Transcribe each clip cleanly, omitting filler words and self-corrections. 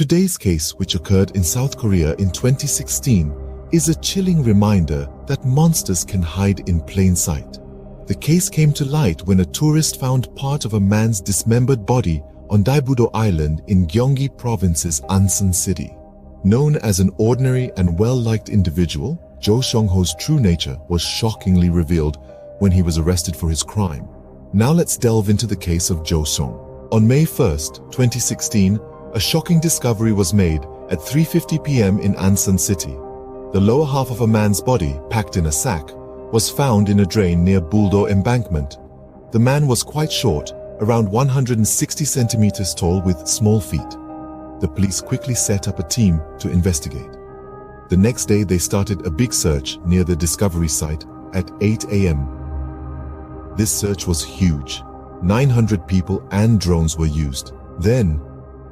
Today's case, which occurred in South Korea in 2016, is a chilling reminder that monsters can hide in plain sight. The case came to light when a tourist found part of a man's dismembered body on Daebudo Island in Gyeonggi Province's Ansan City. Known as an ordinary and well-liked individual, Jo Seong-ho's true nature was shockingly revealed when he was arrested for his crime. Now let's delve into the case of Jo Seong. On May 1st, 2016, a shocking discovery was made at 3:50 p.m. in Ansan City. The lower half of a man's body, packed in a sack, was found in a drain near Buldo Embankment. The man was quite short, around 160 centimeters tall with small feet. The police quickly set up a team to investigate. The next day they started a big search near the discovery site at 8 a.m. This search was huge. 900 people and drones were used. Then,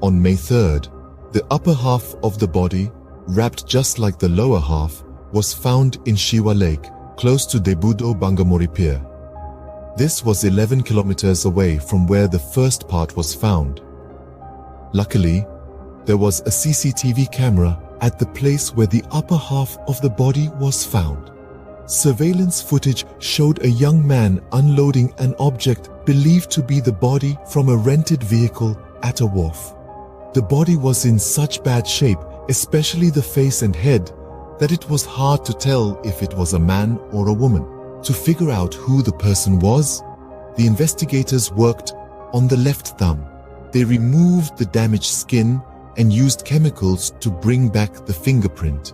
on May 3rd, the upper half of the body, wrapped just like the lower half, was found in Shiwa Lake, close to Daebudo Bangamori Pier. This was 11 kilometers away from where the first part was found. Luckily, there was a CCTV camera at the place where the upper half of the body was found. Surveillance footage showed a young man unloading an object believed to be the body from a rented vehicle at a wharf. The body was in such bad shape, especially the face and head, that it was hard to tell if it was a man or a woman. To figure out who the person was, the investigators worked on the left thumb. They removed the damaged skin and used chemicals to bring back the fingerprint.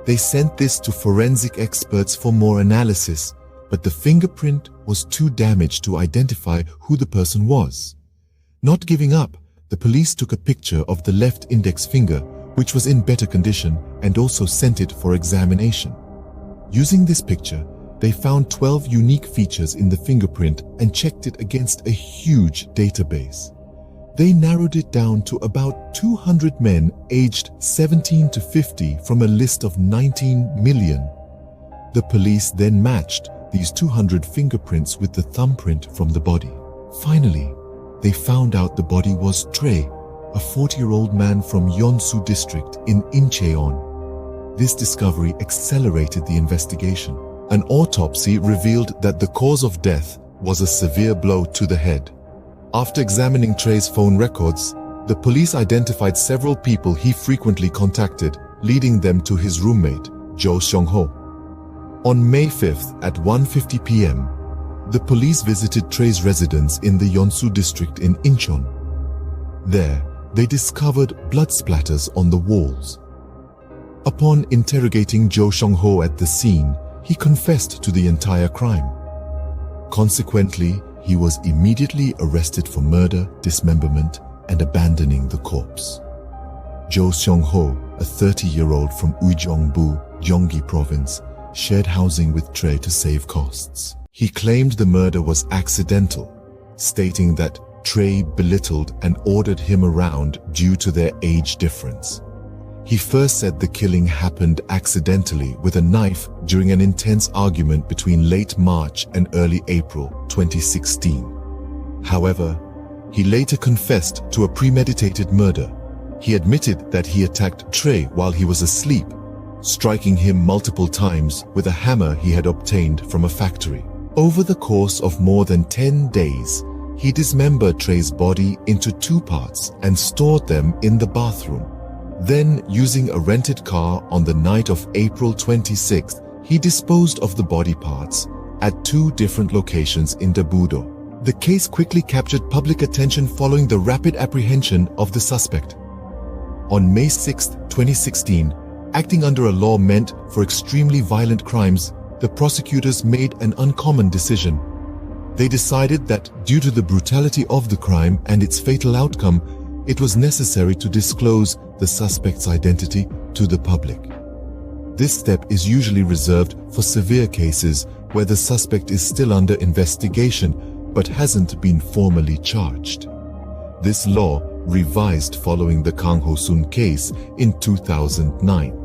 They sent this to forensic experts for more analysis, but the fingerprint was too damaged to identify who the person was. Not giving up, the police took a picture of the left index finger, which was in better condition, and also sent it for examination. Using this picture, they found 12 unique features in the fingerprint and checked it against a huge database. They narrowed it down to about 200 men aged 17 to 50 from a list of 19 million. The police then matched these 200 fingerprints with the thumbprint from the body. Finally, they found out the body was Trey, a 40-year-old man from Yeonsu district in Incheon. This discovery accelerated the investigation. An autopsy revealed that the cause of death was a severe blow to the head. After examining Trey's phone records, the police identified several people he frequently contacted, leading them to his roommate, Jo Seong-ho. On May 5th at 1:50 p.m., the police visited Trey's residence in the Yeonsu district in Incheon. There, they discovered blood splatters on the walls. Upon interrogating Jo Seong-ho at the scene, he confessed to the entire crime. Consequently, he was immediately arrested for murder, dismemberment, and abandoning the corpse. Jo Seong-ho, a 30-year-old from Ujeongbu, Gyeonggi Province, shared housing with Trey to save costs. He claimed the murder was accidental, stating that Trey belittled and ordered him around due to their age difference. He first said the killing happened accidentally with a knife during an intense argument between late March and early April 2016. However, he later confessed to a premeditated murder. He admitted that he attacked Trey while he was asleep, striking him multiple times with a hammer he had obtained from a factory. Over the course of more than 10 days, he dismembered Trey's body into 2 parts and stored them in the bathroom. Then, using a rented car on the night of April 26th, he disposed of the body parts at 2 different locations in Daebudo. The case quickly captured public attention following the rapid apprehension of the suspect. On May 6, 2016, acting under a law meant for extremely violent crimes, the prosecutors made an uncommon decision. They decided that due to the brutality of the crime and its fatal outcome, it was necessary to disclose the suspect's identity to the public. This step is usually reserved for severe cases where the suspect is still under investigation but hasn't been formally charged. This law, revised following the Kang Ho-soon case in 2009,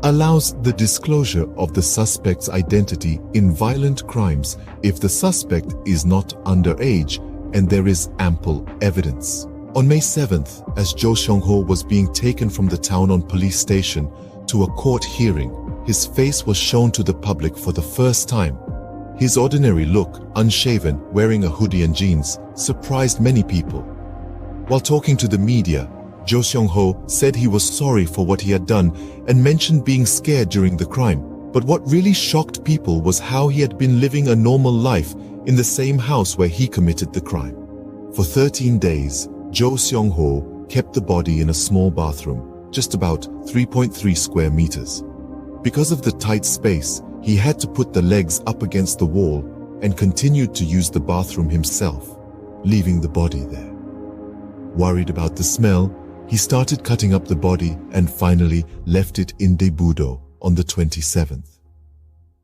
allows the disclosure of the suspect's identity in violent crimes if the suspect is not underage and there is ample evidence. On May 7th, as Jo Seong-ho was being taken from the town on police station to a court hearing, his face was shown to the public for the first time. His ordinary look, unshaven, wearing a hoodie and jeans, surprised many people. While talking to the media, Jo Seong-ho said he was sorry for what he had done and mentioned being scared during the crime. But what really shocked people was how he had been living a normal life in the same house where he committed the crime. For 13 days, Jo Seong-ho kept the body in a small bathroom, just about 3.3 square meters. Because of the tight space, he had to put the legs up against the wall and continued to use the bathroom himself, leaving the body there. Worried about the smell, he started cutting up the body and finally left it in Dae-budo on the 27th.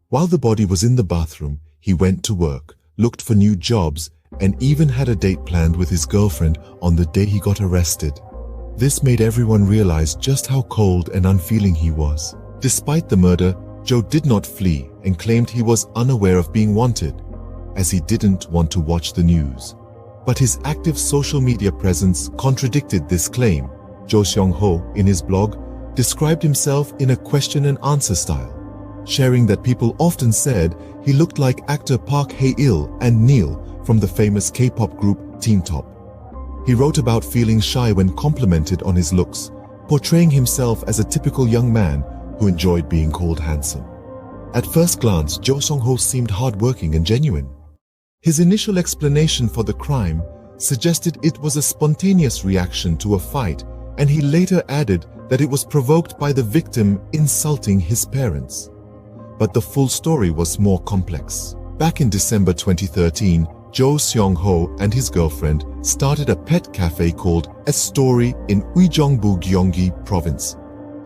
While the body was in the bathroom, he went to work, looked for new jobs, and even had a date planned with his girlfriend on the day he got arrested. This made everyone realize just how cold and unfeeling he was. Despite the murder, Jo did not flee and claimed he was unaware of being wanted, as he didn't want to watch the news. But his active social media presence contradicted this claim. Jo Seong-ho, in his blog, described himself in a question and answer style, sharing that people often said he looked like actor Park Hae-il and Neil from the famous K-pop group Teen Top. He wrote about feeling shy when complimented on his looks, portraying himself as a typical young man who enjoyed being called handsome. At first glance, Jo Seong-ho seemed hardworking and genuine. His initial explanation for the crime suggested it was a spontaneous reaction to a fight, and he later added that it was provoked by the victim insulting his parents. But the full story was more complex. Back in December 2013, Jo Seong-ho and his girlfriend started a pet cafe called A Story in Uijeongbu, Gyeonggi Province.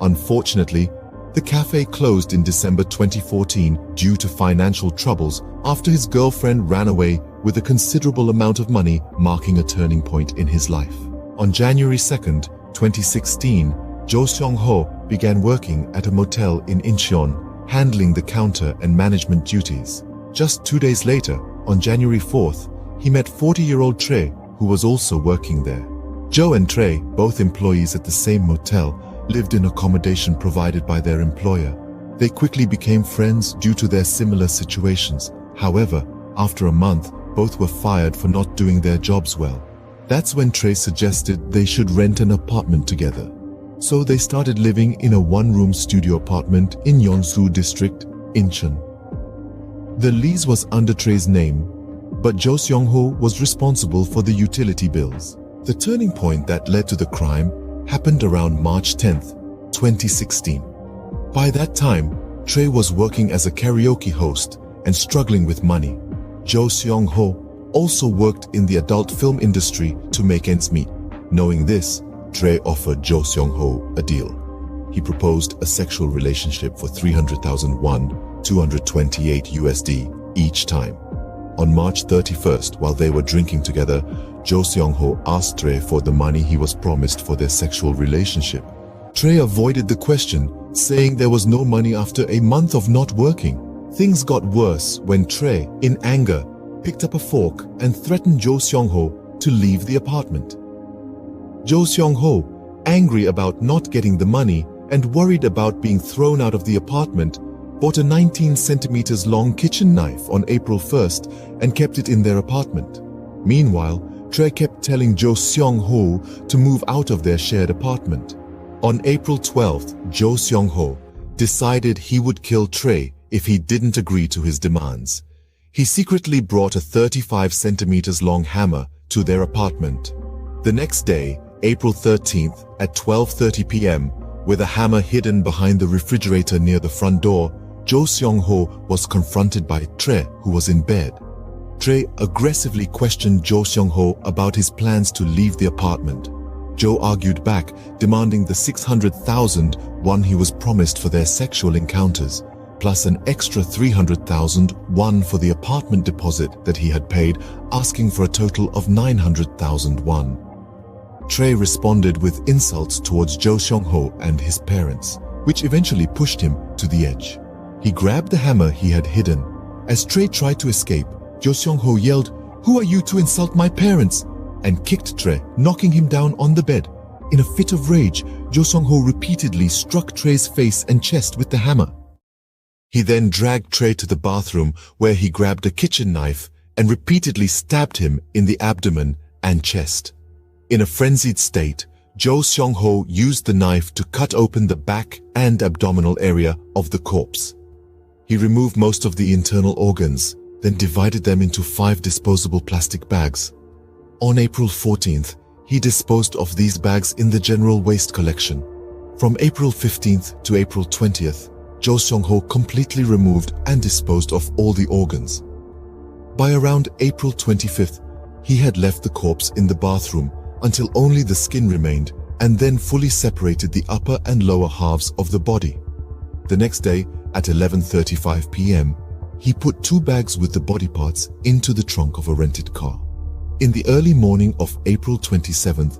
Unfortunately, the cafe closed in December 2014 due to financial troubles after his girlfriend ran away with a considerable amount of money, marking a turning point in his life. On January 2nd, 2016, Jo Seong-ho began working at a motel in Incheon, handling the counter and management duties. Just 2 days later, on January 4th, he met 40-year-old Trey, who was also working there. Jo and Trey, both employees at the same motel, lived in accommodation provided by their employer. They quickly became friends due to their similar situations. However, after a month, both were fired for not doing their jobs well. That's when Trey suggested they should rent an apartment together. So they started living in a one-room studio apartment in Yeonsu District, Incheon. The lease was under Trey's name, but Jo Seong-ho was responsible for the utility bills. The turning point that led to the crime happened around March 10th, 2016. By that time, Trey was working as a karaoke host and struggling with money. Jo Seong-ho also worked in the adult film industry to make ends meet. Knowing this, Trey offered Jo Seong-ho a deal. He proposed a sexual relationship for 300,000 won, $228 USD each time. On March 31st, while they were drinking together, Jo Seong-ho asked Trey for the money he was promised for their sexual relationship. Trey avoided the question, saying there was no money after a month of not working. Things got worse when Trey, in anger, picked up a fork and threatened Jo Seong-ho to leave the apartment. Jo Seong-ho, angry about not getting the money and worried about being thrown out of the apartment, bought a 19 centimeters long kitchen knife on April 1st and kept it in their apartment. Meanwhile, Trey kept telling Jo Seong-ho to move out of their shared apartment. On April 12th, Jo Seong-ho decided he would kill Trey if he didn't agree to his demands. He secretly brought a 35 centimeters long hammer to their apartment. The next day, April 13th, at 12:30 p.m., with a hammer hidden behind the refrigerator near the front door, Jo Seong-ho was confronted by Trey, who was in bed. Trey aggressively questioned Jo Seong-ho about his plans to leave the apartment. Jo argued back, demanding the 600,000 won he was promised for their sexual encounters, plus an extra 300,000 won for the apartment deposit that he had paid, asking for a total of 900,000 won. Trey responded with insults towards Jo Seong-ho and his parents, which eventually pushed him to the edge. He grabbed the hammer he had hidden. As Trey tried to escape, Jo Seong-ho yelled, "Who are you to insult my parents?" and kicked Trey, knocking him down on the bed. In a fit of rage, Jo Seong-ho repeatedly struck Trey's face and chest with the hammer. He then dragged Trey to the bathroom where he grabbed a kitchen knife and repeatedly stabbed him in the abdomen and chest. In a frenzied state, Jo Seong-ho used the knife to cut open the back and abdominal area of the corpse. He removed most of the internal organs, then divided them into 5 disposable plastic bags. On April 14th, he disposed of these bags in the general waste collection. From April 15th to April 20th, Jo Seong-ho completely removed and disposed of all the organs. By around April 25th, he had left the corpse in the bathroom until only the skin remained, and then fully separated the upper and lower halves of the body. The next day, at 11:35 p.m., he put 2 bags with the body parts into the trunk of a rented car. In the early morning of April 27th,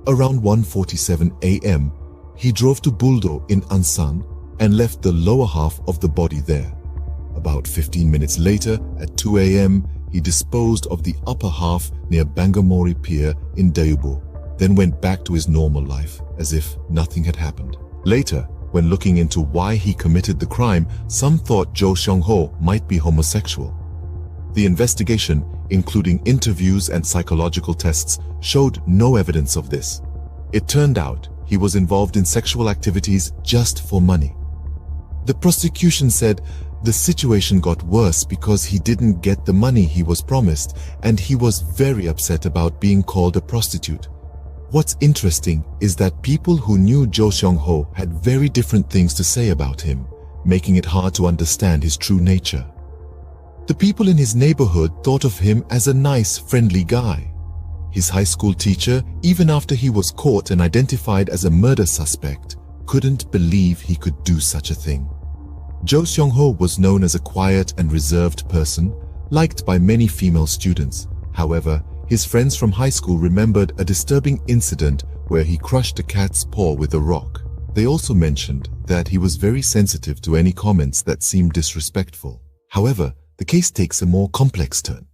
around 1:47 a.m., he drove to Buldo in Ansan and left the lower half of the body there. About 15 minutes later, at 2 a.m., he disposed of the upper half near Bangamori Pier in Daewoo, then went back to his normal life as if nothing had happened. Later, when looking into why he committed the crime, some thought Jo Seong-ho might be homosexual. The investigation, including interviews and psychological tests, showed no evidence of this. It turned out he was involved in sexual activities just for money. The prosecution said the situation got worse because he didn't get the money he was promised, and he was very upset about being called a prostitute. What's interesting is that people who knew Jo Seong-ho had very different things to say about him, making it hard to understand his true nature. The people in his neighborhood thought of him as a nice, friendly guy. His high school teacher, even after he was caught and identified as a murder suspect, couldn't believe he could do such a thing. Jo Seong-ho was known as a quiet and reserved person, liked by many female students. However, his friends from high school remembered a disturbing incident where he crushed a cat's paw with a rock. They also mentioned that he was very sensitive to any comments that seemed disrespectful. However, the case takes a more complex turn.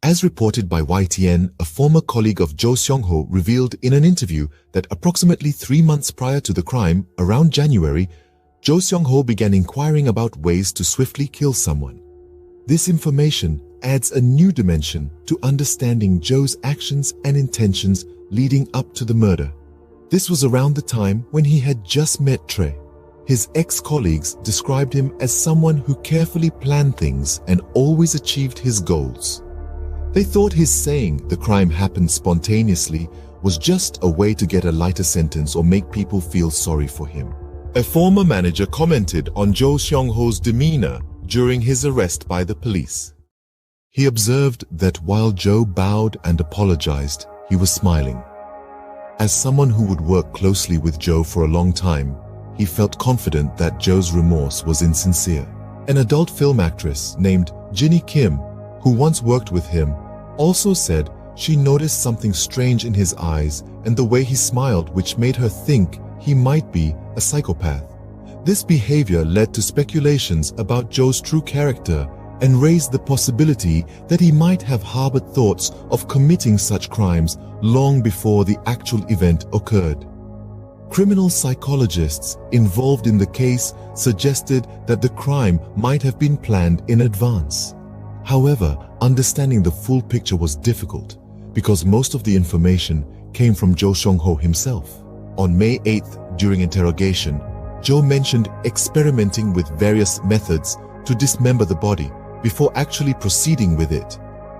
As reported by YTN, a former colleague of Jo Seong-ho revealed in an interview that approximately 3 months prior to the crime, around January, Jo Seong-ho began inquiring about ways to swiftly kill someone. This information adds a new dimension to understanding Jo's actions and intentions leading up to the murder. This was around the time when he had just met Trey. His ex-colleagues described him as someone who carefully planned things and always achieved his goals. They thought his saying the crime happened spontaneously was just a way to get a lighter sentence or make people feel sorry for him. A former manager commented on Jo Seong-ho's demeanor during his arrest by the police. He observed that while Jo bowed and apologized, he was smiling. As someone who would work closely with Jo for a long time, he felt confident that Jo's remorse was insincere. An adult film actress named Ginny Kim, who once worked with him, also said she noticed something strange in his eyes and the way he smiled, which made her think he might be a psychopath. This behavior led to speculations about Jo's true character and raised the possibility that he might have harbored thoughts of committing such crimes long before the actual event occurred. Criminal psychologists involved in the case suggested that the crime might have been planned in advance. However, understanding the full picture was difficult because most of the information came from Jo Seong-ho himself. On May 8th, during interrogation, Jo mentioned experimenting with various methods to dismember the body before actually proceeding with it.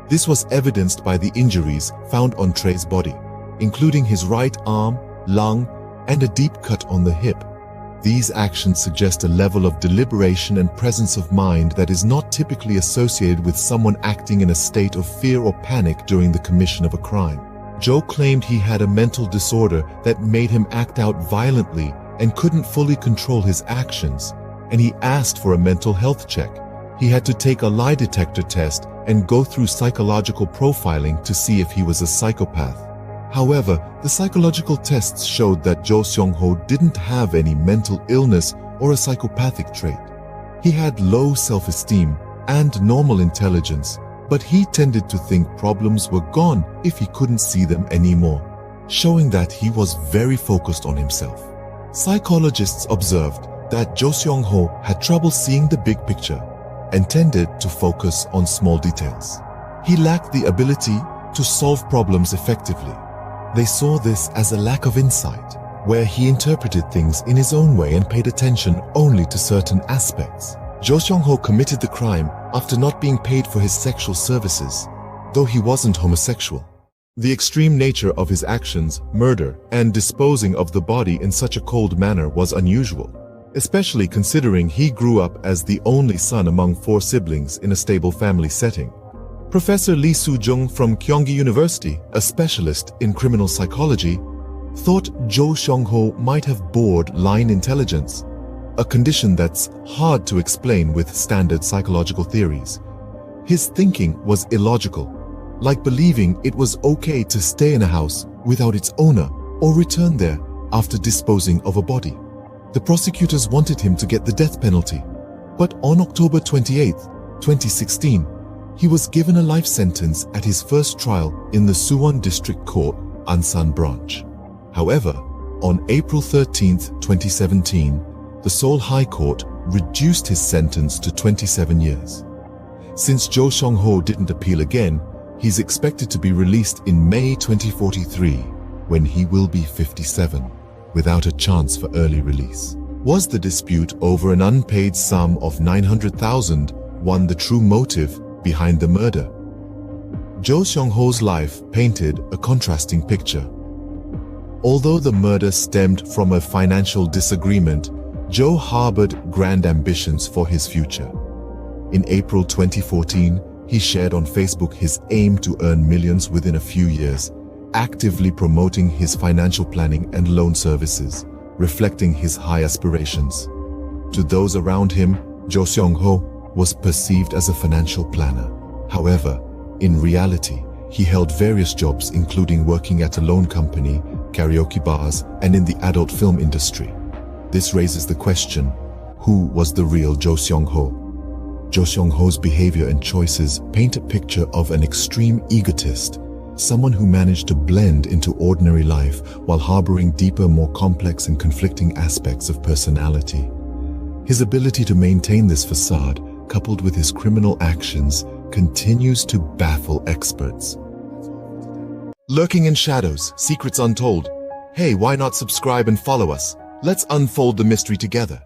This was evidenced by the injuries found on Trey's body, including his right arm, lung, and a deep cut on the hip. These actions suggest a level of deliberation and presence of mind that is not typically associated with someone acting in a state of fear or panic during the commission of a crime. Jo claimed he had a mental disorder that made him act out violently and couldn't fully control his actions, and he asked for a mental health check. He had to take a lie detector test and go through psychological profiling to see if he was a psychopath. However, the psychological tests showed that Jo Seong-ho didn't have any mental illness or a psychopathic trait. He had low self-esteem and normal intelligence, but he tended to think problems were gone if he couldn't see them anymore, showing that he was very focused on himself. Psychologists observed that Jo Seong-ho had trouble seeing the big picture and tended to focus on small details. He lacked the ability to solve problems effectively. They saw this as a lack of insight, where he interpreted things in his own way and paid attention only to certain aspects. Jo Seong-ho committed the crime after not being paid for his sexual services, though he wasn't homosexual. The extreme nature of his actions, murder, and disposing of the body in such a cold manner was unusual, especially considering he grew up as the only son among 4 siblings in a stable family setting. Professor Lee Soo-jung from Kyunghee University, a specialist in criminal psychology, thought Jo Seong-ho might have borderline intelligence, a condition that's hard to explain with standard psychological theories. His thinking was illogical, like believing it was okay to stay in a house without its owner or return there after disposing of a body. The prosecutors wanted him to get the death penalty, but on October 28, 2016, he was given a life sentence at his first trial in the Suwon District Court, Ansan Branch. However, on April 13, 2017, the Seoul High Court reduced his sentence to 27 years. Since Jo Seong-ho didn't appeal again, he's expected to be released in May 2043, when he will be 57, without a chance for early release. Was the dispute over an unpaid sum of 900,000 won the true motive behind the murder? Jo Seong-ho's life painted a contrasting picture. Although the murder stemmed from a financial disagreement, Jo harbored grand ambitions for his future. In April 2014, he shared on Facebook his aim to earn millions within a few years, actively promoting his financial planning and loan services, reflecting his high aspirations. To those around him, Jo Seong-ho was perceived as a financial planner. However, in reality, he held various jobs including working at a loan company, karaoke bars, and in the adult film industry. This raises the question, who was the real Jo Seong-ho? Jo Seong-ho's behavior and choices paint a picture of an extreme egotist, someone who managed to blend into ordinary life while harboring deeper, more complex and conflicting aspects of personality. His ability to maintain this facade, coupled with his criminal actions, continues to baffle experts. Lurking in shadows, secrets untold. Hey, why not subscribe and follow us? Let's unfold the mystery together.